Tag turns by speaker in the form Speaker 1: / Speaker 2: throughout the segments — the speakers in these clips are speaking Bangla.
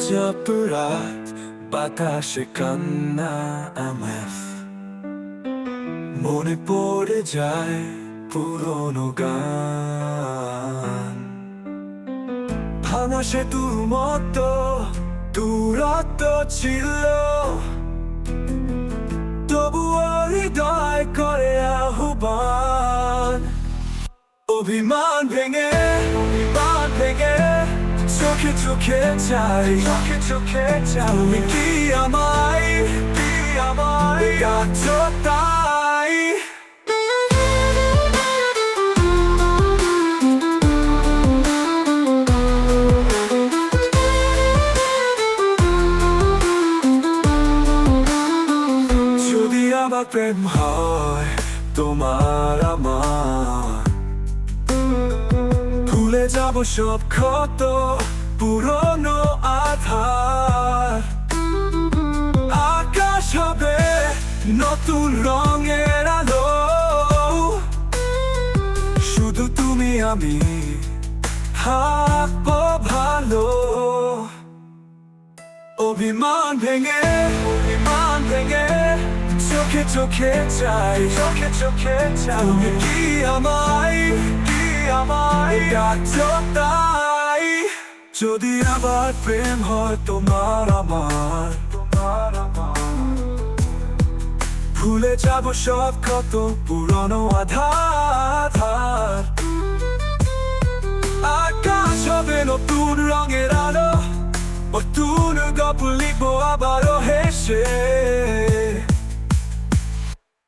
Speaker 1: চাপ রাত বাতাসে কান্না আমার মনে পড়ে যায় পুরনো গান। ভাঙা সেতুর মতো দূরত্ব ছিল, তবুও হৃদয় করে আহ্বান। অভিমান ভেঙে চোখে চোখে চাই, তুমি কি আমায় ডাকছো তাই? যদি আবার প্রেম হয় তোমার আমার, ভুলে যাব সব ক্ষত পুরনো আধার। আকাশ হবে নতুন রঙের আলো, শুধু তুমি আমি থাকবো ভালো। অভিমান ভেঙে চোখে চোখে চাই, তুমি কি আমায় ডাকছো তাই? যদি আবার প্রেম হয় তোমার আমার, ভুলে যাব সব কত পুরনো আধার। আকাশ হবে নতুন রঙের আলো, নতুন গল্প লিখবো আবারও হেসে।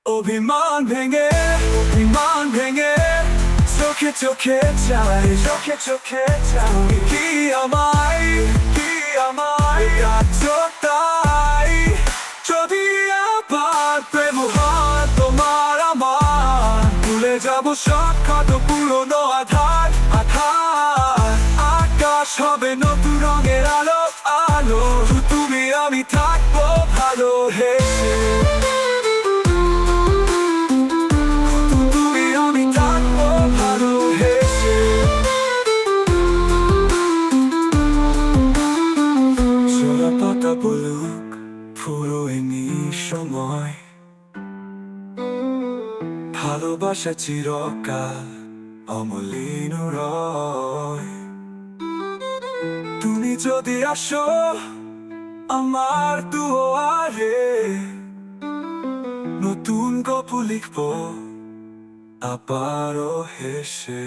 Speaker 1: অভিমান ভেঙে চোখে চোখে চাই, তুমি কি আমায় ডাকছো তাই? যদি আবার প্রেম হয় তোমার আমার, ভুলে যাব সব কত পুরনো আধার। আকাশ হবে নতুন রঙের আলো, তুমি আমি থাকবো ভালো হেসে। বলুক ফুরোয়নি সময়, ভালোবাসা চিরকাল অমলিন রয়। তুমি যদি আসো আমার দুয়ারে, নতুন গল্প লিখবো আবারও হেসে।